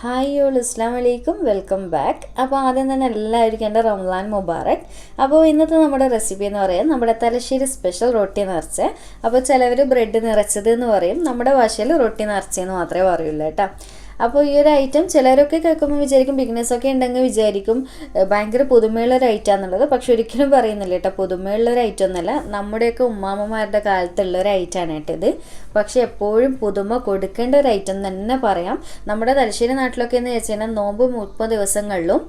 Hi all അസ്സലാമു അലൈക്കും welcome back. അപ്പോൾ ആദ്യം തന്നെ എല്ലാവർക്കും എൻ്റെ റംസാൻ മുബാറക്. അപ്പോൾ ഇന്നത്തെ നമ്മുടെ റെസിപ്പി എന്ന് പറയുന്നത് നമ്മുടെ തലശ്ശേരി സ്പെഷ്യൽ റൊട്ടി നിറച്ച. അപ്പോൾ ചിലവർ ബ്രെഡ് നിറച്ചത് എന്ന് പറയും, നമ്മുടെ ഭാഷയിൽ റൊട്ടി നിറച്ചതെന്ന് മാത്രമേ പറയുള്ളൂ കേട്ടോ. അപ്പോൾ ഈ ഒരു ഐറ്റം ചിലരൊക്കെ കേൾക്കുമ്പോൾ വിചാരിക്കും ബിഗ്നസ്സൊക്കെ ഉണ്ടെങ്കിൽ വിചാരിക്കും ഭയങ്കര പുതുമയുള്ളൊരു ഐറ്റം എന്നുള്ളത്. പക്ഷെ ഒരിക്കലും പറയുന്നില്ല കേട്ടോ, പുതുമയുള്ളൊരു ഐറ്റം ഒന്നല്ല, നമ്മുടെയൊക്കെ ഉമ്മാമ്മമാരുടെ കാലത്തുള്ളൊരു ഐറ്റമാണ് കേട്ടോ ഇത്. പക്ഷെ എപ്പോഴും പുതുമ കൊടുക്കേണ്ട ഒരു ഐറ്റം തന്നെ പറയാം. നമ്മുടെ തലശ്ശേരി നാട്ടിലൊക്കെ എന്ന് വെച്ച് കഴിഞ്ഞാൽ നോമ്പ് 30 ദിവസങ്ങളിലും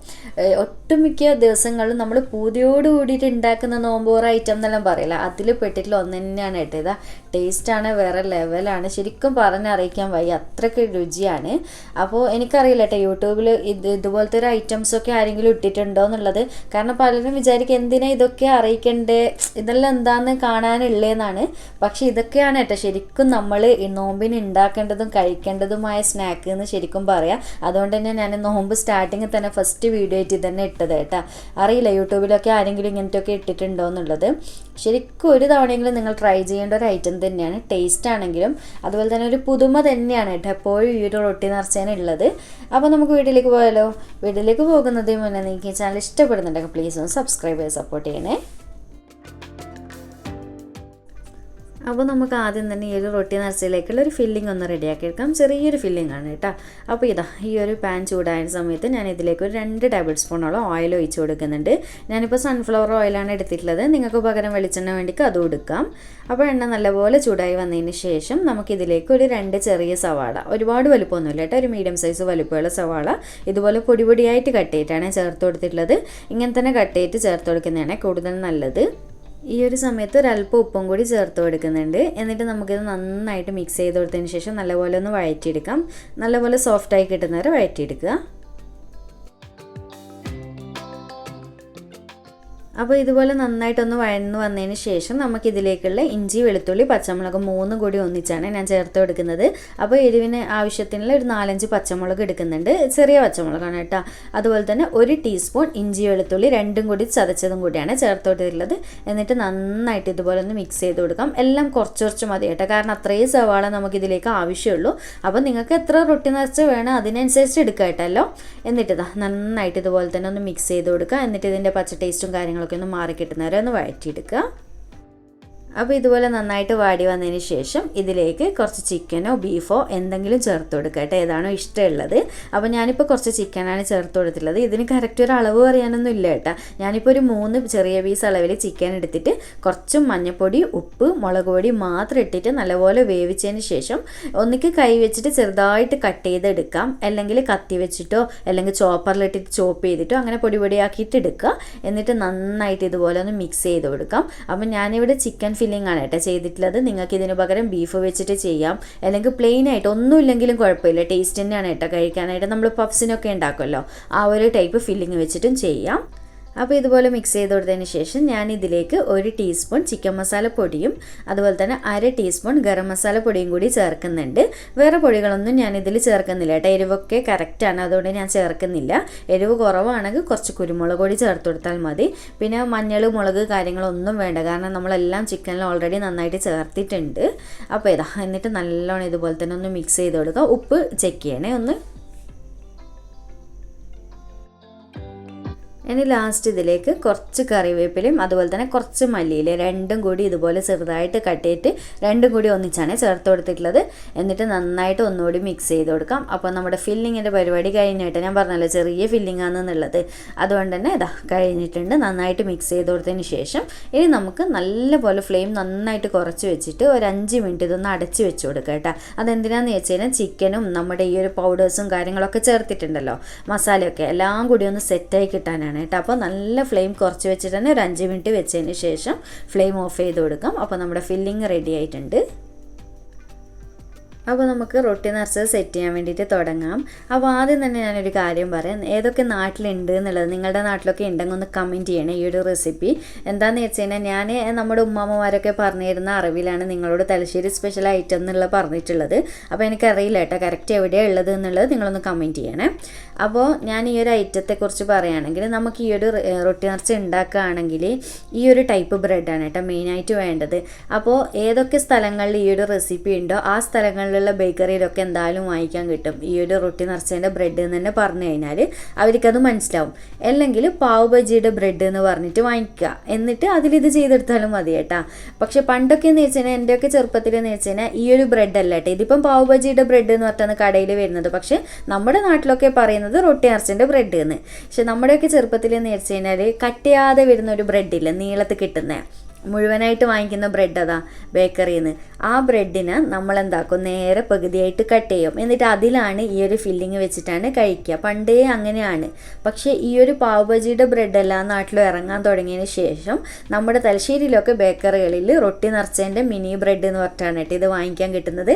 ഒട്ടുമിക്ക ദിവസങ്ങളിലും നമ്മൾ പൂതിയോട് കൂടിയിട്ട് ഉണ്ടാക്കുന്ന നോമ്പോറ ഐറ്റം എന്നെല്ലാം പറയില്ല, അതിൽ പെട്ടിട്ടുള്ള ഒന്ന് തന്നെയാണ് കേട്ടോ. ഇതാ ടേസ്റ്റാണ്, വേറെ ലെവലാണ്, ശരിക്കും പറഞ്ഞറിയിക്കാൻ വയ്യ, അത്രയ്ക്ക് രുചിയാണ്. അപ്പോൾ എനിക്കറിയില്ല കേട്ടോ യൂട്യൂബിൽ ഇതുപോലത്തെ ഒരു ഐറ്റംസൊക്കെ ആരെങ്കിലും ഇട്ടിട്ടുണ്ടോ എന്നുള്ളത്. കാരണം പലരും വിചാരിക്കും എന്തിനാ ഇതൊക്കെ അറിയിക്കണ്ടേ, ഇതെല്ലാം എന്താണെന്ന് കാണാനുള്ളതെന്നാണ്. പക്ഷെ ഇതൊക്കെയാണ് കേട്ടോ ശരിക്കും നമ്മൾ ഈ നോമ്പിന് ഉണ്ടാക്കേണ്ടതും കഴിക്കേണ്ടതുമായ സ്നാക്ക് എന്ന് ശരിക്കും പറയാം. അതുകൊണ്ട് തന്നെ ഞാൻ നോമ്പ് സ്റ്റാർട്ടിങ്ങിൽ തന്നെ ഫസ്റ്റ് വീഡിയോ ആയിട്ട് തന്നെ ഇട്ടത് കേട്ടോ. അറിയില്ല യൂട്യൂബിലൊക്കെ ആരെങ്കിലും ഇങ്ങനത്തെയൊക്കെ ഇട്ടിട്ടുണ്ടോ എന്നുള്ളത്. ശരിക്കും ഒരു തവണയെങ്കിലും നിങ്ങൾ ട്രൈ ചെയ്യേണ്ട ഒരു ഐറ്റം തന്നെയാണ്. ടേസ്റ്റ് ആണെങ്കിലും അതുപോലെ തന്നെ ഒരു പുതുമ തന്നെയാണ് കേട്ടോ എപ്പോഴും ഈ ഒരു റൊട്ടി നിറച്ചാനുള്ളത്. അപ്പോൾ നമുക്ക് വീട്ടിലേക്ക് പോയാലോ. വീട്ടിലേക്ക് പോകുന്നതിന് മുന്നേ നിങ്ങൾക്ക് ഈ ചാനൽ ഇഷ്ടപ്പെടുന്നുണ്ടെങ്കിൽ പ്ലീസ് ഒന്ന് സബ്സ്ക്രൈബ് ചെയ്ത് സപ്പോർട്ട് ചെയ്യണേ. അപ്പോൾ നമുക്ക് ആദ്യം തന്നെ ഈ ഒരു റൊട്ടി നിറച്ചതിലേക്കുള്ള ഒരു ഫില്ലിംഗ് ഒന്ന് റെഡിയാക്കി എടുക്കാം. ചെറിയൊരു ഫില്ലിംഗ് ആണ് കേട്ടോ. അപ്പോൾ ഇതാ ഈ ഒരു പാൻ ചൂടായ സമയത്ത് ഞാൻ ഇതിലേക്ക് ഒരു 2 ടേബിൾ സ്പൂണോളം ഓയിൽ ഒഴിച്ച് കൊടുക്കുന്നുണ്ട്. ഞാനിപ്പോൾ സൺഫ്ലവർ ഓയിലാണ് എടുത്തിട്ടുള്ളത്, നിങ്ങൾക്ക് പകരം വെളിച്ചെണ്ണ വേണ്ടിക്ക് അതും എടുക്കാം. അപ്പോൾ എണ്ണ നല്ലപോലെ ചൂടായി വന്നതിന് ശേഷം നമുക്കിതിലേക്ക് ഒരു 2 ചെറിയ സവാള, ഒരുപാട് വലുപ്പമൊന്നുമില്ല കേട്ടോ, ഒരു മീഡിയം സൈസ് വലുപ്പമുള്ള സവാള ഇതുപോലെ പൊടിയായിട്ട് കട്ട് ചെയ്തിട്ടാണ് ചേർത്ത് കൊടുത്തിട്ടുള്ളത്. ഇങ്ങനെ തന്നെ കട്ട് ചെയ്തിട്ട് ചേർത്ത് കൊടുക്കുന്നതാണ് കൂടുതൽ നല്ലത്. ഈ ഒരു സമയത്ത് ഒരല്പം ഉപ്പും കൂടി ചേർത്ത് കൊടുക്കുന്നുണ്ട്. എന്നിട്ട് നമുക്കിത് നന്നായിട്ട് മിക്സ് ചെയ്ത് കൊടുത്തതിന് ശേഷം നല്ലപോലെ ഒന്ന് വഴറ്റിയെടുക്കാം. നല്ലപോലെ സോഫ്റ്റായി കിട്ടുന്നവരെ വഴറ്റിയെടുക്കുക. അപ്പോൾ ഇതുപോലെ നന്നായിട്ടൊന്ന് വഴന്ന് വന്നതിന് ശേഷം നമുക്കിതിലേക്കുള്ള ഇഞ്ചി വെളുത്തുള്ളി പച്ചമുളക് 3 കൂടി ഒന്നിച്ചാണ് ഞാൻ ചേർത്ത് കൊടുക്കുന്നത്. അപ്പോൾ എരിവിന് ആവശ്യത്തിനുള്ള ഒരു 4-5 പച്ചമുളക് എടുക്കുന്നുണ്ട്, ചെറിയ പച്ചമുളകാണ് കേട്ടോ. അതുപോലെ തന്നെ 1 ടീസ്പൂൺ ഇഞ്ചി വെളുത്തുള്ളി 2 കൂടി ചതച്ചതും കൂടിയാണ് ചേർത്ത് കൊടുത്തിട്ടുള്ളത്. എന്നിട്ട് നന്നായിട്ട് ഇതുപോലെ ഒന്ന് മിക്സ് ചെയ്ത് കൊടുക്കാം. എല്ലാം കുറച്ച് മതി കേട്ടോ, കാരണം അത്രയും സവാള നമുക്കിതിലേക്ക് ആവശ്യമുള്ളൂ. അപ്പോൾ നിങ്ങൾക്ക് എത്ര റൊട്ടി നിറച്ച് വേണം അതിനനുസരിച്ച് എടുക്കുക കേട്ടല്ലോ. എന്നിട്ട് നന്നായിട്ട് ഇതുപോലെ തന്നെ ഒന്ന് മിക്സ് ചെയ്ത് കൊടുക്കുക. എന്നിട്ട് ഇതിൻ്റെ പച്ച ടേസ്റ്റും കാര്യങ്ങളൊക്കെ ഒന്ന് മാറി കിട്ടുന്നവരെ ഒന്ന് വഴറ്റിയെടുക്കുക. അപ്പോൾ ഇതുപോലെ നന്നായിട്ട് വാടി വന്നതിന് ശേഷം ഇതിലേക്ക് കുറച്ച് ചിക്കനോ ബീഫോ എന്തെങ്കിലും ചേർത്ത് കൊടുക്കുക കേട്ടോ, ഏതാണോ ഇഷ്ടമുള്ളത്. അപ്പോൾ ഞാനിപ്പോൾ കുറച്ച് ചിക്കനാണ് ചേർത്ത് കൊടുത്തിട്ടുള്ളത്. ഇതിന് കറക്റ്റ് ഒരു അളവ് പറയാനൊന്നും ഇല്ല കേട്ടോ. ഞാനിപ്പോൾ ഒരു 3 ചെറിയ പീസ് അളവിൽ ചിക്കൻ എടുത്തിട്ട് കുറച്ചും മഞ്ഞൾപ്പൊടി ഉപ്പ് മുളക് പൊടി മാത്രം ഇട്ടിട്ട് നല്ലപോലെ വേവിച്ചതിന് ശേഷം ഒന്നിക്ക് കൈ വെച്ചിട്ട് ചെറുതായിട്ട് കട്ട് ചെയ്തെടുക്കാം, അല്ലെങ്കിൽ കത്തി വെച്ചിട്ടോ അല്ലെങ്കിൽ ചോപ്പറിലിട്ടിട്ട് ചോപ്പ് ചെയ്തിട്ടോ അങ്ങനെ പൊടിയാക്കിയിട്ട് എടുക്കുക. എന്നിട്ട് നന്നായിട്ട് ഇതുപോലെ ഒന്ന് മിക്സ് ചെയ്ത് കൊടുക്കാം. അപ്പോൾ ഞാനിവിടെ ചിക്കൻ ഫില്ലിംഗ് ആണ് കേട്ടോ ചെയ്തിട്ടുള്ളത്. നിങ്ങൾക്ക് ഇതിന് പകരം ബീഫ് വെച്ചിട്ട് ചെയ്യാം, അല്ലെങ്കിൽ പ്ലെയിൻ ആയിട്ട് ഒന്നുമില്ലെങ്കിലും കുഴപ്പമില്ല, ടേസ്റ്റ് തന്നെയാണ് കേട്ടോ കഴിക്കാനായിട്ട്. നമ്മൾ പഫ്സിനൊക്കെ ഉണ്ടാക്കുമല്ലോ, ആ ഒരു ടൈപ്പ് ഫില്ലിംഗ് വെച്ചിട്ടും ചെയ്യാം. അപ്പോൾ ഇതുപോലെ മിക്സ് ചെയ്ത് കൊടുത്തതിന് ശേഷം ഞാൻ ഇതിലേക്ക് 1 ടീസ്പൂൺ ചിക്കൻ മസാല പൊടിയും അതുപോലെ തന്നെ 1/2 ടീസ്പൂൺ ഗരം മസാല പൊടിയും കൂടി ചേർക്കുന്നുണ്ട്. വേറെ പൊടികളൊന്നും ഞാൻ ഇതിൽ ചേർക്കുന്നില്ല കേട്ടോ, എരിവൊക്കെ കറക്റ്റാണ്, അതുകൊണ്ട് ഞാൻ ചേർക്കുന്നില്ല. എരിവ് കുറവാണെങ്കിൽ കുറച്ച് കുരുമുളക് പൊടി ചേർത്ത് കൊടുത്താൽ മതി. പിന്നെ മഞ്ഞൾ മുളക് കാര്യങ്ങളൊന്നും വേണ്ട, കാരണം നമ്മളെല്ലാം ചിക്കനിൽ ഓൾറെഡി നന്നായിട്ട് ചേർത്തിട്ടുണ്ട്. അപ്പോൾ എന്നിട്ട് നല്ലോണം ഇതുപോലെ തന്നെ ഒന്ന് മിക്സ് ചെയ്ത് കൊടുക്കുക. ഉപ്പ് ചെക്ക് ചെയ്യണേ ഒന്ന്. ഇനി ലാസ്റ്റ് ഇതിലേക്ക് കുറച്ച് കറിവേപ്പിലയും അതുപോലെ തന്നെ കുറച്ച് മല്ലിയില 2 കൂടി ഇതുപോലെ ചെറുതായിട്ട് കട്ട് ചെയ്തിട്ട് 2 കൂടി ഒന്നിച്ചാണ് ചേർത്ത് കൊടുത്തിട്ടുള്ളത്. എന്നിട്ട് നന്നായിട്ട് ഒന്നുകൂടി മിക്സ് ചെയ്ത് കൊടുക്കാം. അപ്പോൾ നമ്മുടെ ഫില്ലിങ്ങിൻ്റെ പരിപാടി കഴിഞ്ഞിട്ട് ഞാൻ പറഞ്ഞല്ലോ ചെറിയ ഫില്ലിംഗ് ആണെന്നുള്ളത്, അതുകൊണ്ട് തന്നെ കഴിഞ്ഞിട്ടുണ്ട്. നന്നായിട്ട് മിക്സ് ചെയ്ത് കൊടുത്തതിന് ശേഷം ഇനി നമുക്ക് നല്ലപോലെ ഫ്ലെയിം നന്നായിട്ട് കുറച്ച് വെച്ചിട്ട് ഒരു 5 മിനിറ്റ് ഇതൊന്ന് അടച്ച് വെച്ച് കൊടുക്കുക കേട്ടോ. അതെന്തിനാന്ന് വെച്ച് കഴിഞ്ഞാൽ ചിക്കനും നമ്മുടെ ഈ ഒരു പൗഡേഴ്സും കാര്യങ്ങളൊക്കെ ചേർത്തിട്ടുണ്ടല്ലോ, മസാലയൊക്കെ എല്ലാം കൂടി ഒന്ന് സെറ്റായി കിട്ടാനാണ് കേട്ടോ. അപ്പോൾ നല്ല ഫ്ലെയിം കുറച്ച് വെച്ചിട്ട് തന്നെ ഒരു 5 മിനിറ്റ് വെച്ചതിന് ശേഷം ഫ്ലെയിം ഓഫ് ചെയ്ത് കൊടുക്കാം. അപ്പോൾ നമ്മുടെ ഫില്ലിങ് റെഡി ആയിട്ടുണ്ട്. അപ്പോൾ നമുക്ക് റൊട്ടി നിറച്ചത് സെറ്റ് ചെയ്യാൻ വേണ്ടിയിട്ട് തുടങ്ങാം. അപ്പോൾ ആദ്യം തന്നെ ഞാനൊരു കാര്യം പറയാം, ഏതൊക്കെ നാട്ടിലുണ്ട് എന്നുള്ളത് നിങ്ങളുടെ നാട്ടിലൊക്കെ ഉണ്ടെങ്കിൽ ഒന്ന് കമൻറ്റ് ചെയ്യണേ ഈ ഒരു റെസിപ്പി. എന്താണെന്ന് വെച്ച് കഴിഞ്ഞാൽ ഞാൻ നമ്മുടെ ഉമ്മാമ്മമാരൊക്കെ പറഞ്ഞിരുന്ന അറിവിലാണ് നിങ്ങളോട് തലശ്ശേരി സ്പെഷ്യൽ ഐറ്റം എന്നുള്ളത് പറഞ്ഞിട്ടുള്ളത്. അപ്പോൾ എനിക്കറിയില്ല കേട്ടോ കറക്റ്റ് എവിടെയാണ് ഉള്ളത് എന്നുള്ളത് നിങ്ങളൊന്ന് കമൻറ്റ് ചെയ്യണേ. അപ്പോൾ ഞാൻ ഈ ഒരു ഐറ്റത്തെക്കുറിച്ച് പറയുകയാണെങ്കിൽ നമുക്ക് ഈ ഒരു റൊട്ടി നിറച്ച് ഉണ്ടാക്കുകയാണെങ്കിൽ ഈ ഒരു ടൈപ്പ് ബ്രെഡാണ് കേട്ടോ മെയിനായിട്ട് വേണ്ടത്. അപ്പോൾ ഏതൊക്കെ സ്ഥലങ്ങളിൽ ഈ ഒരു റെസിപ്പി ഉണ്ടോ ആ സ്ഥലങ്ങളിൽ ഇതുപോലുള്ള ബേക്കറിയിലൊക്കെ എന്തായാലും വാങ്ങിക്കാൻ കിട്ടും ഈ ഒരു റൊട്ടി നിറച്ചതിൻ്റെ ബ്രെഡ് എന്ന് തന്നെ പറഞ്ഞു കഴിഞ്ഞാൽ അവർക്കത് മനസ്സിലാവും. അല്ലെങ്കിൽ പാവ് ബജിയുടെ ബ്രെഡ് എന്ന് പറഞ്ഞിട്ട് വാങ്ങിക്കുക, എന്നിട്ട് അതിലിത് ചെയ്തെടുത്താലും മതി കേട്ടാ. പക്ഷെ പണ്ടൊക്കെ എന്ന് വെച്ച് കഴിഞ്ഞാൽ എൻ്റെയൊക്കെ ചെറുപ്പത്തിൽ എന്ന് വെച്ച് കഴിഞ്ഞാൽ ഈ ഒരു ബ്രെഡ് അല്ല കേട്ടോ, ഇതിപ്പം പാവ് ബജിയുടെ ബ്രെഡ് എന്ന് പറഞ്ഞാണ് കടയിൽ വരുന്നത്. പക്ഷെ നമ്മുടെ നാട്ടിലൊക്കെ പറയുന്നത് റൊട്ടി നിറച്ചതിൻ്റെ ബ്രെഡ് എന്ന്. പക്ഷെ നമ്മുടെയൊക്കെ ചെറുപ്പത്തിൽ എന്ന് വെച്ച് കഴിഞ്ഞാൽ കട്ട് ചെയ്യാതെ വരുന്ന ഒരു ബ്രെഡില്ല, നീളത്തിൽ കിട്ടുന്ന മുഴുവനായിട്ട് വാങ്ങിക്കുന്ന ബ്രെഡ് അതാ ബേക്കറിയിൽ നിന്ന്. ആ ബ്രെഡിനെ നമ്മളെന്താക്കും, നേരെ പകുതിയായിട്ട് കട്ട് ചെയ്യും, എന്നിട്ട് അതിലാണ് ഈ ഒരു ഫില്ലിങ് വെച്ചിട്ടാണ് കഴിക്കുക. പണ്ടേ അങ്ങനെയാണ്. പക്ഷേ ഈ ഒരു പാവ് ബജിയുടെ ബ്രെഡ് എല്ലാ നാട്ടിലും ഇറങ്ങാൻ തുടങ്ങിയതിന് ശേഷം നമ്മുടെ തലശ്ശേരിയിലൊക്കെ ബേക്കറികളിൽ റൊട്ടി നിറച്ചതിൻ്റെ മിനി ബ്രെഡ് എന്ന് പറഞ്ഞിട്ടാണ് കേട്ടോ ഇത് വാങ്ങിക്കാൻ കിട്ടുന്നത്.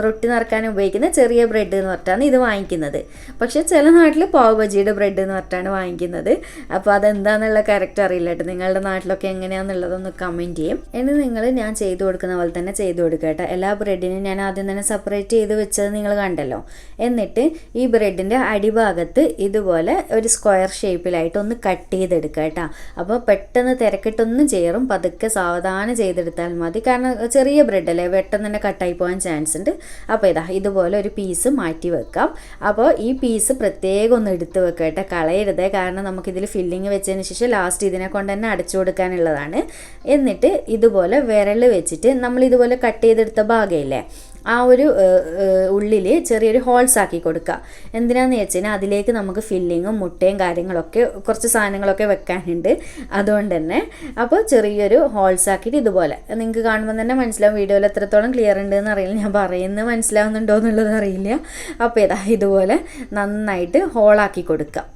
റൊട്ടി നിറക്കാൻ ഉപയോഗിക്കുന്ന ചെറിയ ബ്രെഡ് എന്ന് പറഞ്ഞിട്ടാണ് ഇത് വാങ്ങിക്കുന്നത്. പക്ഷേ ചില നാട്ടിൽ പാവ് ബജിയുടെ ബ്രെഡ് എന്ന് പറഞ്ഞിട്ടാണ് വാങ്ങിക്കുന്നത്. അപ്പോൾ അതെന്താണെന്നുള്ള കറക്റ്റ് അറിയില്ല കേട്ടോ. നിങ്ങളുടെ നാട്ടിലൊക്കെ എങ്ങനെയാണെന്നുള്ളതൊന്ന് കമൻറ്റ് ചെയ്യും. ഇനി നിങ്ങൾ ഞാൻ ചെയ്തു കൊടുക്കുന്ന പോലെ തന്നെ ചെയ്തു കൊടുക്കുക കേട്ടോ. എല്ലാ ബ്രെഡിനും ഞാൻ ആദ്യം തന്നെ സെപ്പറേറ്റ് ചെയ്ത് വെച്ചത് നിങ്ങൾ കണ്ടല്ലോ. എന്നിട്ട് ഈ ബ്രെഡിൻ്റെ അടിഭാഗത്ത് ഇതുപോലെ ഒരു സ്ക്വയർ ഷേപ്പിലായിട്ട് ഒന്ന് കട്ട് ചെയ്തെടുക്കുക കേട്ടോ. അപ്പോൾ പെട്ടെന്ന് തിരക്കിട്ടൊന്നും ചേരും, പതുക്കെ സാവധാനം ചെയ്തെടുത്താൽ മതി. കാരണം ചെറിയ ബ്രെഡല്ലേ, പെട്ടെന്ന് തന്നെ കട്ടായി പോകാൻ ചാൻസ് ഉണ്ട്. അപ്പോൾ ഇതുപോലെ ഒരു പീസ് മാറ്റി വെക്കാം. അപ്പോൾ ഈ പീസ് പ്രത്യേകം ഒന്ന് എടുത്ത് വെക്കുക കേട്ടോ, കളയരുതേ. കാരണം നമുക്കിതിൽ ഫില്ലിങ് വെച്ചതിന് ശേഷം ലാസ്റ്റ് ഇതിനെ കൊണ്ട് തന്നെ അടച്ചു കൊടുക്കാനുള്ളതാണ്. എന്നിട്ട് ഇതുപോലെ വിരൽ വെച്ചിട്ട് നമ്മൾ ഇതുപോലെ കട്ട് ചെയ്തെടുത്ത ഭാഗമില്ലേ, ആ ഒരു ഉള്ളിൽ ചെറിയൊരു ഹോൾസ് ആക്കി കൊടുക്കുക. എന്തിനാന്ന് വെച്ച് കഴിഞ്ഞാൽ അതിലേക്ക് നമുക്ക് ഫില്ലിങ്ങും മുട്ടയും കാര്യങ്ങളൊക്കെ കുറച്ച് സാധനങ്ങളൊക്കെ വെക്കാനുണ്ട്. അതുകൊണ്ട് തന്നെ അപ്പോൾ ചെറിയൊരു ഹോൾസ് ആക്കിയിട്ട് ഇതുപോലെ നിങ്ങൾക്ക് കാണുമ്പോൾ തന്നെ മനസ്സിലാവും. വീഡിയോയിൽ എത്രത്തോളം ക്ലിയർ ഉണ്ടെന്ന് അറിയില്ല, ഞാൻ പറയുന്നത് മനസ്സിലാവുന്നുണ്ടോ എന്നുള്ളത് അറിയില്ല. അപ്പോൾ ഇതുപോലെ നന്നായിട്ട് ഹോളാക്കി കൊടുക്കുക.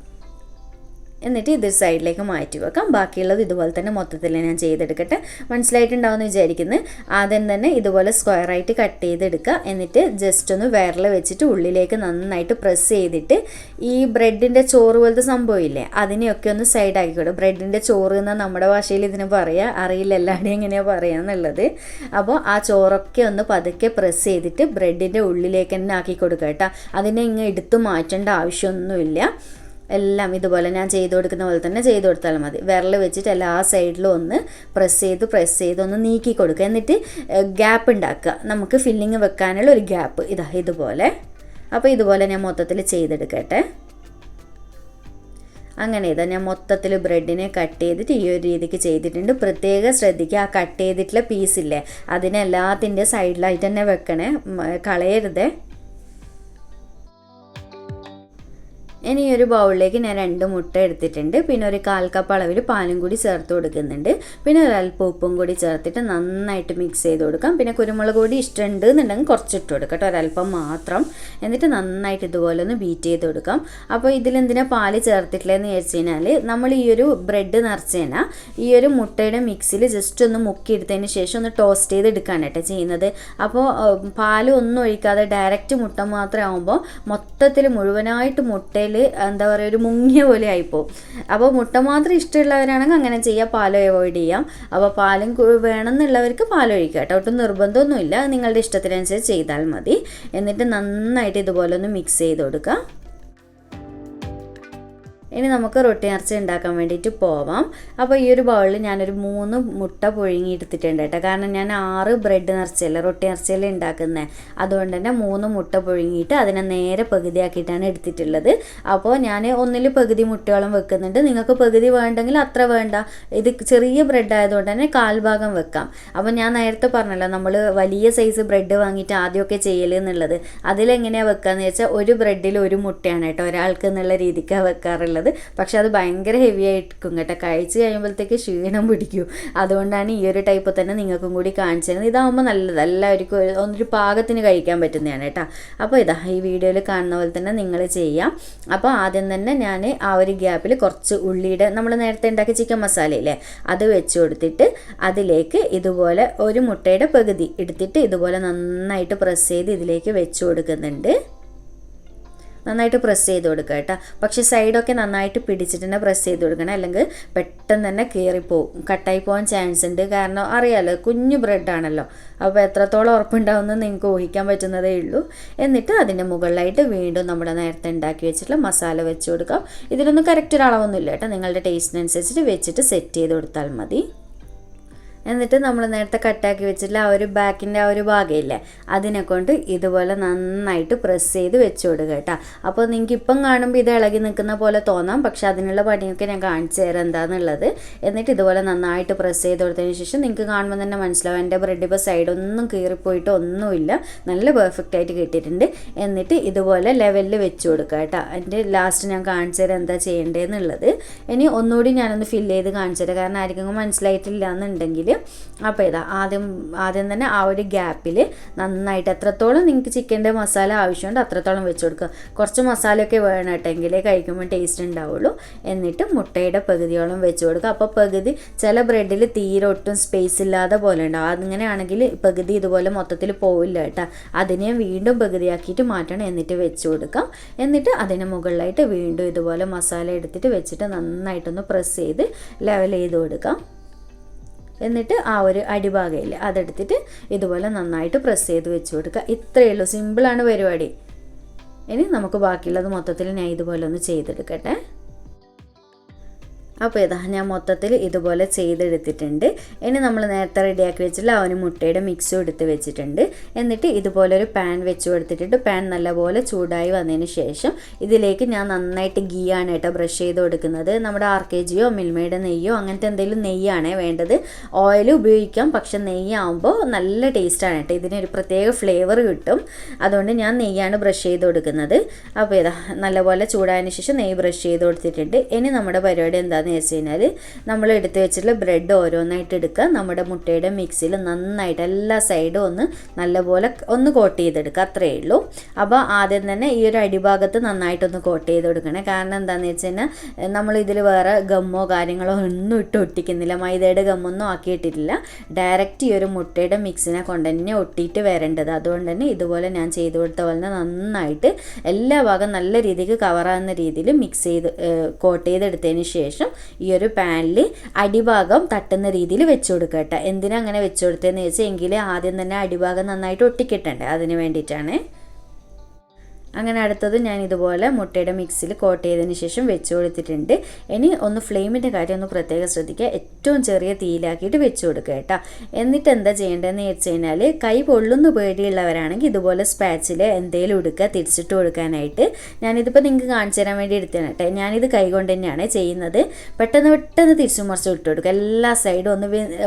എന്നിട്ട് ഇത് സൈഡിലേക്ക് മാറ്റി വെക്കാം. ബാക്കിയുള്ളത് ഇതുപോലെ തന്നെ മൊത്തത്തിൽ ഞാൻ ചെയ്തെടുക്കട്ടെ. മനസ്സിലായിട്ടുണ്ടാവുമെന്ന് വിചാരിക്കുന്നത്. ആദ്യം തന്നെ ഇതുപോലെ സ്ക്വയറായിട്ട് കട്ട് ചെയ്തെടുക്കുക. എന്നിട്ട് ജസ്റ്റ് ഒന്ന് വിരൽ വെച്ചിട്ട് ഉള്ളിലേക്ക് നന്നായിട്ട് പ്രസ് ചെയ്തിട്ട് ഈ ബ്രെഡിൻ്റെ ചോറ് പോലത്തെ സംഭവമില്ലേ അതിനെയൊക്കെ ഒന്ന് സൈഡാക്കി കൊടുക്കും. ബ്രെഡിൻ്റെ ചോറ് എന്നാൽ നമ്മുടെ ഭാഷയിൽ ഇതിന് പറയുക, അറിയില്ല എല്ലാവരുടെയും എങ്ങനെയാണ് പറയുക എന്നുള്ളത്. അപ്പോൾ ആ ചോറൊക്കെ ഒന്ന് പതുക്കെ പ്രസ് ചെയ്തിട്ട് ബ്രെഡിൻ്റെ ഉള്ളിലേക്ക് തന്നെ ആക്കി കൊടുക്കുക കേട്ടോ. അതിനെ ഇങ്ങനെ എടുത്ത് മാറ്റേണ്ട ആവശ്യമൊന്നുമില്ല. എല്ലാം ഇതുപോലെ ഞാൻ ചെയ്ത് കൊടുക്കുന്ന പോലെ തന്നെ ചെയ്ത് കൊടുത്താൽ മതി. വിരൽ വെച്ചിട്ട് എല്ലാ സൈഡിലും ഒന്ന് പ്രസ് ചെയ്ത് ഒന്ന് നീക്കി കൊടുക്കുക. എന്നിട്ട് ഗ്യാപ്പ് ഉണ്ടാക്കുക, നമുക്ക് ഫില്ലിങ് വെക്കാനുള്ള ഒരു ഗ്യാപ്പ് ഇതുപോലെ. അപ്പോൾ ഇതുപോലെ ഞാൻ മൊത്തത്തിൽ ചെയ്തെടുക്കട്ടെ. അങ്ങനെ ഞാൻ മൊത്തത്തിൽ ബ്രെഡിനെ കട്ട് ചെയ്തിട്ട് ഈ ഒരു രീതിക്ക് ചെയ്തിട്ടുണ്ട്. പ്രത്യേകം ശ്രദ്ധിക്കുക, ആ കട്ട് ചെയ്തിട്ടുള്ള പീസില്ലേ അതിനെ എല്ലാത്തിൻ്റെ സൈഡിലായിട്ട് തന്നെ വെക്കണേ, കളയരുതേ. ഇനി ഈ ഒരു ബൗളിലേക്ക് ഞാൻ 2 മുട്ട എടുത്തിട്ടുണ്ട്. പിന്നെ ഒരു 1/4 കപ്പ് അളവിൽ പാലും കൂടി ചേർത്ത് കൊടുക്കുന്നുണ്ട്. പിന്നെ ഒരല്പം ഉപ്പും കൂടി ചേർത്തിട്ട് നന്നായിട്ട് മിക്സ് ചെയ്ത് കൊടുക്കാം. പിന്നെ കുരുമുളക് പൊടി ഇഷ്ടമുണ്ട് എന്നുണ്ടെങ്കിൽ കുറച്ചിട്ട് കൊടുക്കട്ടെ, ഒരല്പം മാത്രം. എന്നിട്ട് നന്നായിട്ട് ഇതുപോലെ ഒന്ന് ബീറ്റ് ചെയ്ത് കൊടുക്കാം. അപ്പോൾ ഇതിലെന്തിനാണ് പാല് ചേർത്തിട്ടില്ലെന്ന് വെച്ച് കഴിഞ്ഞാൽ നമ്മൾ ഈ ഒരു ബ്രെഡ് നിറച്ചതിനാ ഈ ഒരു മുട്ടയുടെ മിക്സിൽ ജസ്റ്റ് ഒന്ന് മുക്കിയെടുത്തതിന് ശേഷം ഒന്ന് ടോസ്റ്റ് ചെയ്ത് എടുക്കാനായിട്ട് ചെയ്യുന്നത്. അപ്പോൾ പാല് ഒന്നും ഒഴിക്കാതെ ഡയറക്റ്റ് മുട്ട മാത്രം ആകുമ്പോൾ മൊത്തത്തിൽ മുഴുവനായിട്ട് മുട്ടയിൽ എന്താ പറയുക ഒരു മുങ്ങിയ പോലെ ആയിപ്പോവും. അപ്പോൾ മുട്ട മാത്രം ഇഷ്ടമുള്ളവരാണെങ്കിൽ അങ്ങനെ ചെയ്യാം, പാല് അവോയ്ഡ് ചെയ്യാം. അപ്പോൾ പാലും വേണമെന്നുള്ളവർക്ക് പാലൊഴിക്കുക കേട്ടോ, ഒട്ടും നിർബന്ധമൊന്നുമില്ല, നിങ്ങളുടെ ഇഷ്ടത്തിനനുസരിച്ച് ചെയ്താൽ മതി. എന്നിട്ട് നന്നായിട്ട് ഇതുപോലെ ഒന്ന് മിക്സ് ചെയ്ത് കൊടുക്കുക. ഇനി നമുക്ക് റൊട്ടി നിറച്ച് ഉണ്ടാക്കാൻ വേണ്ടിയിട്ട് പോവാം. അപ്പോൾ ഈ ഒരു ബൗളിൽ ഞാനൊരു 3 മുട്ട പുഴുങ്ങി എടുത്തിട്ടുണ്ട് കേട്ടോ. കാരണം ഞാൻ 6 ബ്രെഡ് നിറച്ചല്ലേ റൊട്ടി നിറച്ചല്ലേ ഉണ്ടാക്കുന്നത്. അതുകൊണ്ട് തന്നെ 3 മുട്ട പുഴുങ്ങിയിട്ട് അതിനെ നേരെ പകുതിയാക്കിയിട്ടാണ് എടുത്തിട്ടുള്ളത്. അപ്പോൾ ഞാൻ ഒന്നിൽ പകുതി മുട്ടയോളം വെക്കുന്നുണ്ട്. നിങ്ങൾക്ക് പകുതി വേണ്ടെങ്കിൽ അത്ര വേണ്ട. ഇത് ചെറിയ ബ്രെഡ് ആയതുകൊണ്ട് തന്നെ 1/4 ഭാഗം വെക്കാം. അപ്പോൾ ഞാൻ നേരത്തെ പറഞ്ഞല്ലോ നമ്മൾ വലിയ സൈസ് ബ്രെഡ് വാങ്ങിയിട്ട് ആദ്യമൊക്കെ ചെയ്യലെന്നുള്ളത്. അതിലെങ്ങനെയാണ് വെക്കാന്ന് വെച്ചാൽ ഒരു ബ്രെഡിൽ 1 മുട്ടയാണ് കേട്ടോ ഒരാൾക്ക് എന്നുള്ള രീതിക്കാണ് വെക്കാറുള്ളത്. പക്ഷെ അത് ഭയങ്കര ഹെവി ആയിരിക്കും കേട്ടോ, കഴിച്ച് കഴിയുമ്പോഴത്തേക്ക് ക്ഷീണം പിടിക്കും. അതുകൊണ്ടാണ് ഈ ഒരു ടൈപ്പ് തന്നെ നിങ്ങൾക്കും കൂടി കാണിച്ചു തരുന്നത്. ഇതാകുമ്പോൾ നല്ലത്, എല്ലാവർക്കും ഒന്നൊരു പാകത്തിന് കഴിക്കാൻ പറ്റുന്നതാണ് കേട്ടോ. അപ്പോൾ ഈ വീഡിയോയിൽ കാണുന്ന പോലെ തന്നെ നിങ്ങൾ ചെയ്യാം. അപ്പോൾ ആദ്യം തന്നെ ഞാൻ ആ ഒരു ഗ്യാപ്പിൽ കുറച്ച് ഉള്ളിയുടെ നമ്മൾ നേരത്തെ ഉണ്ടാക്കിയ ചിക്കൻ മസാലയില്ലേ അത് വെച്ച് കൊടുത്തിട്ട് അതിലേക്ക് ഇതുപോലെ ഒരു മുട്ടയുടെ പകുതി എടുത്തിട്ട് ഇതുപോലെ നന്നായിട്ട് പ്രസ് ചെയ്ത് ഇതിലേക്ക് വെച്ച് കൊടുക്കുന്നുണ്ട്. നന്നായിട്ട് പ്രസ് ചെയ്ത് കൊടുക്കുക കേട്ടോ. പക്ഷേ സൈഡൊക്കെ നന്നായിട്ട് പിടിച്ചിട്ട് തന്നെ പ്രസ് ചെയ്ത് കൊടുക്കണം, അല്ലെങ്കിൽ പെട്ടെന്ന് തന്നെ കീറിപ്പോവും, കട്ടായി പോകാൻ ചാൻസ് ഉണ്ട്. കാരണം അറിയാമല്ലോ കുഞ്ഞു ബ്രെഡാണല്ലോ, അപ്പോൾ എത്രത്തോളം ഉറപ്പുണ്ടാവുമെന്ന് നിങ്ങൾക്ക് ഊഹിക്കാൻ പറ്റുന്നതേ ഉള്ളൂ. എന്നിട്ട് അതിൻ്റെ മുകളിലായിട്ട് വീണ്ടും നമ്മൾ നേരത്തെ ഉണ്ടാക്കി വെച്ചിട്ടുള്ള മസാല വെച്ച് കൊടുക്കാം. ഇതിലൊന്നും കറക്റ്റ് ഒരു അളവൊന്നുമില്ല കേട്ടോ, നിങ്ങളുടെ ടേസ്റ്റിനനുസരിച്ചിട്ട് വെച്ചിട്ട് സെറ്റ് ചെയ്ത് കൊടുത്താൽ മതി. എന്നിട്ട് നമ്മൾ നേരത്തെ കട്ടാക്കി വെച്ചിട്ടുള്ള ആ ഒരു ബാക്കിൻ്റെ ആ ഒരു ഭാഗമില്ലേ അതിനെ കൊണ്ട് ഇതുപോലെ നന്നായിട്ട് പ്രസ് ചെയ്ത് വെച്ച് കൊടുക്കുക കേട്ടോ. അപ്പോൾ നിങ്ങൾക്ക് ഇപ്പം കാണുമ്പോൾ ഇത് ഇളകി നിൽക്കുന്ന പോലെ തോന്നാം, പക്ഷേ അതിനുള്ള പണിയൊക്കെ ഞാൻ കാണിച്ചു തരാം എന്താണെന്നുള്ളത്. എന്നിട്ട് ഇതുപോലെ നന്നായിട്ട് പ്രസ് ചെയ്ത് കൊടുത്തതിന് ശേഷം നിങ്ങൾക്ക് കാണുമ്പോൾ തന്നെ മനസ്സിലാവും എൻ്റെ ബ്രെഡ് ഇപ്പോൾ സൈഡൊന്നും കീറിപ്പോയിട്ട് ഒന്നുമില്ല, നല്ല പെർഫെക്റ്റ് ആയിട്ട് കിട്ടിയിട്ടുണ്ട്. എന്നിട്ട് ഇതുപോലെ ലെവലിൽ വെച്ച് കൊടുക്കുക കേട്ടോ. എൻ്റെ ലാസ്റ്റ് ഞാൻ കാണിച്ചു തരാം എന്താ ചെയ്യേണ്ടതെന്നുള്ളത്. ഇനി ഒന്നുകൂടി ഞാനൊന്ന് ഫില്ല് ചെയ്ത് കാണിച്ചു തരാം, കാരണം ആർക്കെങ്കിലും മനസ്സിലായിട്ടില്ല എന്നുണ്ടെങ്കിൽ. അപ്പോൾ ഇതാ ആദ്യം തന്നെ ആ ഒരു ഗ്യാപ്പിൽ നന്നായിട്ട് എത്രത്തോളം നിങ്ങൾക്ക് ചിക്കൻ്റെ മസാല ആവശ്യമുണ്ട് അത്രത്തോളം വെച്ച് കൊടുക്കുക. കുറച്ച് മസാലയൊക്കെ വേണം കേട്ടെങ്കിലേ കഴിക്കുമ്പോൾ ടേസ്റ്റ് ഉണ്ടാവുള്ളൂ. എന്നിട്ട് മുട്ടയുടെ പകുതിയോളം വെച്ച് കൊടുക്കുക. അപ്പോൾ പകുതി ചില ബ്രെഡിൽ തീരെ ഒട്ടും സ്പേസ് ഇല്ലാതെ പോലെ ഉണ്ടാവും, അതിങ്ങനെയാണെങ്കിൽ പകുതി ഇതുപോലെ മൊത്തത്തിൽ പോവില്ല കേട്ടോ. അതിനെ വീണ്ടും പകുതിയാക്കിയിട്ട് മാറ്റണം, എന്നിട്ട് വെച്ച് കൊടുക്കാം. എന്നിട്ട് അതിന് മുകളിലായിട്ട് വീണ്ടും ഇതുപോലെ മസാല എടുത്തിട്ട് വെച്ചിട്ട് നന്നായിട്ടൊന്ന് പ്രസ് ചെയ്ത് ലെവൽ ചെയ്ത് കൊടുക്കാം. എന്നിട്ട് ആ ഒരു അടിഭാഗമില്ലേ അതെടുത്തിട്ട് ഇതുപോലെ നന്നായിട്ട് പ്രസ് ചെയ്ത് വെച്ച് കൊടുക്കുക. ഇത്രയേ ഉള്ളൂ, സിമ്പിളാണ് പരിപാടി. ഇനി നമുക്ക് ബാക്കിയുള്ളത് മൊത്തത്തിൽ ഞാൻ ഇതുപോലെ ഒന്ന് ചെയ്തെടുക്കട്ടെ. അപ്പോൾ ഇതാ ഞാൻ മൊത്തത്തിൽ ഇതുപോലെ ചെയ്തെടുത്തിട്ടുണ്ട്. ഇനി നമ്മൾ നേരത്തെ റെഡിയാക്കി വെച്ചിട്ടുള്ള ആ ഒരു മുട്ടയുടെ മിക്സും എടുത്ത് വെച്ചിട്ടുണ്ട്. എന്നിട്ട് ഇതുപോലൊരു പാൻ വെച്ച് കൊടുത്തിട്ടുണ്ട്. പാൻ നല്ലപോലെ ചൂടായി വന്നതിന് ശേഷം ഇതിലേക്ക് ഞാൻ നന്നായിട്ട് ഗീയാണ് കേട്ടോ ബ്രഷ് ചെയ്ത് കൊടുക്കുന്നത്. നമ്മുടെ RKGയോ മിൽമയുടെ നെയ്യോ അങ്ങനത്തെ എന്തെങ്കിലും നെയ്യാണേ വേണ്ടത്. ഓയിൽ ഉപയോഗിക്കാം, പക്ഷെ നെയ്യാകുമ്പോൾ നല്ല ടേസ്റ്റാണ് കേട്ടോ, ഇതിനൊരു പ്രത്യേക ഫ്ലേവർ കിട്ടും. അതുകൊണ്ട് ഞാൻ നെയ്യാണ് ബ്രഷ് ചെയ്ത് കൊടുക്കുന്നത്. അപ്പോൾ ഇതാ നല്ലപോലെ ചൂടായതിന് ശേഷം നെയ്യ് ബ്രഷ് ചെയ്ത് കൊടുത്തിട്ടുണ്ട്. ഇനി നമ്മുടെ പരിപാടി എന്താ വെച്ച് കഴിഞ്ഞാൽ നമ്മൾ എടുത്ത് വെച്ചിട്ടുള്ള ബ്രെഡ് ഓരോന്നായിട്ട് എടുക്കുക. നമ്മുടെ മുട്ടയുടെ മിക്സിൽ നന്നായിട്ട് എല്ലാ സൈഡും നല്ലപോലെ ഒന്ന് കോട്ട് ചെയ്തെടുക്കുക, അത്രയേ ഉള്ളൂ. അപ്പോൾ ആദ്യം തന്നെ ഈ ഒരു അടിഭാഗത്ത് നന്നായിട്ടൊന്ന് കോട്ട് ചെയ്ത് കൊടുക്കണേ. കാരണം എന്താണെന്ന് വെച്ച് കഴിഞ്ഞാൽ നമ്മളിതിൽ വേറെ ഗമ്മോ കാര്യങ്ങളോ ഒന്നും ഇട്ട് ഒട്ടിക്കുന്നില്ല, മൈദയുടെ ഗമ്മൊന്നും ആക്കിയിട്ടില്ല. ഡയറക്റ്റ് ഈ ഒരു മുട്ടയുടെ മിക്സിനെ കൊണ്ട് തന്നെ ഒട്ടിയിട്ട് വരേണ്ടത്. അതുകൊണ്ട് തന്നെ ഇതുപോലെ ഞാൻ ചെയ്ത് കൊടുത്ത പോലെ നന്നായിട്ട് എല്ലാ ഭാഗം നല്ല രീതിക്ക് കവറാകുന്ന രീതിയിൽ മിക്സ് ചെയ്ത് കോട്ട് ചെയ്തെടുത്തതിന് ശേഷം ഈ ഒരു പാനിൽ അടിഭാഗം തട്ടുന്ന രീതിയിൽ വെച്ച് കൊടുക്കുക കേട്ടോ. എന്തിനാ അങ്ങനെ വെച്ച് കൊടുത്തതെന്ന് വെച്ചാൽ എങ്കിൽ ആദ്യം തന്നെ അടിഭാഗം നന്നായിട്ട് ഒട്ടിക്കിട്ടണ്ടേ, അതിന് വേണ്ടിയിട്ടാണ്. അങ്ങനെ അടുത്തത് ഞാൻ ഇതുപോലെ മുട്ടയുടെ മിക്സിൽ കോട്ട് ചെയ്തതിന് ശേഷം വെച്ച് കൊടുത്തിട്ടുണ്ട്. ഇനി ഒന്ന് ഫ്ലെയിമിൻ്റെ കാര്യം ഒന്ന് പ്രത്യേകം ശ്രദ്ധിക്കുക, ഏറ്റവും ചെറിയ തീയിലാക്കിയിട്ട് വെച്ച് കൊടുക്കുക കേട്ടോ. എന്നിട്ട് എന്താ ചെയ്യേണ്ടതെന്ന് വെച്ച് കഴിഞ്ഞാൽ കൈ പൊള്ളുന്ന പേടിയുള്ളവരാണെങ്കിൽ ഇതുപോലെ സ്പാച്ചിൽ എന്തെങ്കിലും എടുക്കുക തിരിച്ചിട്ട് കൊടുക്കാനായിട്ട്. ഞാനിതിപ്പോൾ നിങ്ങൾക്ക് കാണിച്ചു തരാൻ വേണ്ടി എടുത്തതാണ് കേട്ടോ. ഞാനിത് കൈ കൊണ്ട് തന്നെയാണ് ചെയ്യുന്നത്. പെട്ടെന്ന് തിരിച്ചു മറിച്ച് ഇട്ട് കൊടുക്കുക. എല്ലാ സൈഡും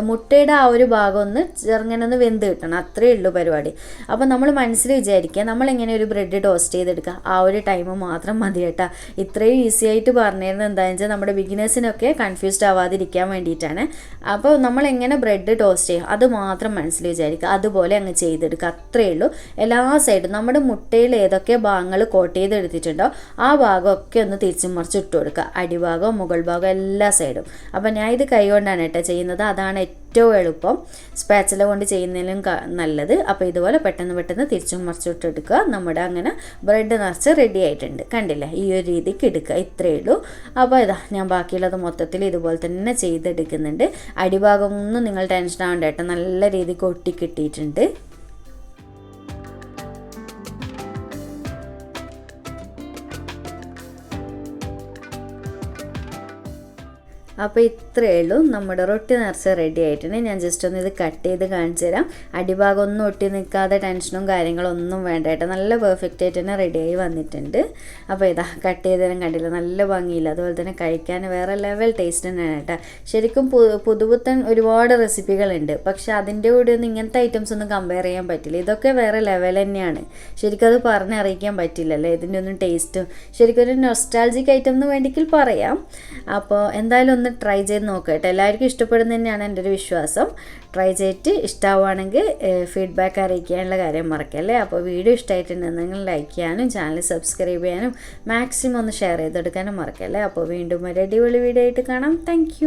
മുട്ടയുടെ ആ ഒരു ഭാഗം ചെറുങ്ങനെ ഒന്ന് വെന്ത് കിട്ടണം, അത്രയേ ഉള്ളൂ പരിപാടി. അപ്പോൾ നമ്മൾ മനസ്സിൽ വിചാരിക്കുക നമ്മളെങ്ങനെ ഒരു ബ്രെഡ് ടോസ്റ്റ് ചെയ്തെടുക്കുക, ആ ഒരു ടൈം മാത്രം മതി കേട്ടോ. ഇത്രയും ഈസി ആയിട്ട് പറഞ്ഞിരുന്നത് എന്താണെന്ന് വെച്ചാൽ നമ്മുടെ ബിഗിനേഴ്സിനൊക്കെ കൺഫ്യൂസ്ഡ് ആവാതിരിക്കാൻ വേണ്ടിയിട്ടാണ്. അപ്പോൾ നമ്മളെങ്ങനെ ബ്രെഡ് ടോസ്റ്റ് ചെയ്യും അത് മാത്രം മനസ്സിൽ വിചാരിക്കുക, അതുപോലെ അങ്ങ് ചെയ്തെടുക്കുക, അത്രയേ ഉള്ളൂ. എല്ലാ സൈഡും നമ്മുടെ മുട്ടയിൽ ഏതൊക്കെ ഭാഗങ്ങൾ കോട്ട് ചെയ്തെടുത്തിട്ടുണ്ടോ ആ ഭാഗമൊക്കെ ഒന്ന് തിരിച്ചും മറിച്ച് ഇട്ട് കൊടുക്കുക, അടിഭാഗം മുകൾ ഭാഗം എല്ലാ സൈഡും. അപ്പോൾ ഞാൻ ഇത് കൈ കൊണ്ടാണ് കേട്ടോ ചെയ്യുന്നത്, അതാണ് ഏറ്റവും എളുപ്പം, സ്പാച്ചില കൊണ്ട് ചെയ്യുന്നതിലും നല്ലത്. അപ്പോൾ ഇതുപോലെ പെട്ടെന്ന് തിരിച്ചും മറിച്ചിട്ടെടുക്കുക. നമ്മുടെ അങ്ങനെ ബ്രെഡ് നിറച്ച് റെഡി ആയിട്ടുണ്ട്, കണ്ടില്ലേ, ഈ ഒരു രീതിക്ക് എടുക്കുക, ഇത്രയേ ഉള്ളൂ. അപ്പോൾ ഇതാ ഞാൻ ബാക്കിയുള്ളത് മൊത്തത്തിൽ ഇതുപോലെ തന്നെ ചെയ്തെടുക്കുന്നുണ്ട്. അടിഭാഗമൊന്നും നിങ്ങൾ ടെൻഷൻ ആവേണ്ട കേട്ടോ, നല്ല രീതിക്ക് ഒട്ടി കിട്ടിയിട്ടുണ്ട്. അപ്പോൾ ഇത്രയേ ഉള്ളൂ, നമ്മുടെ റൊട്ടി നിറച്ച് റെഡി ആയിട്ടുണ്ട്. ഞാൻ ജസ്റ്റ് ഒന്ന് ഇത് കട്ട് ചെയ്ത് കാണിച്ചു തരാം. അടിഭാഗം ഒന്നും ഒട്ടി നിൽക്കാതെ ടെൻഷനും കാര്യങ്ങളൊന്നും വേണ്ട കേട്ടോ, നല്ല പെർഫെക്റ്റ് ആയിട്ട് തന്നെ റെഡിയായി വന്നിട്ടുണ്ട്. അപ്പോൾ ഇതാ കട്ട് ചെയ്ത് തരാൻ കണ്ടില്ല, നല്ല ഭംഗിയില്ല. അതുപോലെ തന്നെ കഴിക്കാൻ വേറെ ലെവൽ ടേസ്റ്റ് തന്നെയാണ് കേട്ടോ. ശരിക്കും പുതുപുത്തൻ ഒരുപാട് റെസിപ്പികളുണ്ട്, പക്ഷെ അതിൻ്റെ കൂടെ ഒന്നും ഇങ്ങനത്തെ ഐറ്റംസ് ഒന്നും കമ്പയർ ചെയ്യാൻ പറ്റില്ല. ഇതൊക്കെ വേറെ ലെവൽ തന്നെയാണ്, ശരിക്കും അത് പറഞ്ഞറിയിക്കാൻ പറ്റില്ലല്ലോ ഇതിൻ്റെ ഒന്നും ടേസ്റ്റും. ശരിക്കും ഒരു നൊസ്റ്റാൾജിക് ഐറ്റം എന്ന് വേണ്ടിയെങ്കിൽ പറയാം. അപ്പോൾ എന്തായാലും ഒന്ന് ട്രൈ ചെയ്ത് നോക്കട്ടെ, എല്ലാവർക്കും ഇഷ്ടപ്പെടുന്ന തന്നെയാണ് എൻ്റെ ഒരു വിശ്വാസം. ട്രൈ ചെയ്തിട്ട് ഇഷ്ടമാവുകയാണെങ്കിൽ ഫീഡ്ബാക്ക് അറിയിക്കാനുള്ള കാര്യം മറക്കല്ലേ. അപ്പോൾ വീഡിയോ ഇഷ്ടമായിട്ടുണ്ടെങ്കിൽ ലൈക്ക് ചെയ്യാനും ചാനൽ സബ്സ്ക്രൈബ് ചെയ്യാനും മാക്സിമം ഒന്ന് ഷെയർ ചെയ്തെടുക്കാനും മറക്കല്ലേ. അപ്പോൾ വീണ്ടും ഒരു അടിപൊളി വീഡിയോ ആയിട്ട് കാണാം. താങ്ക്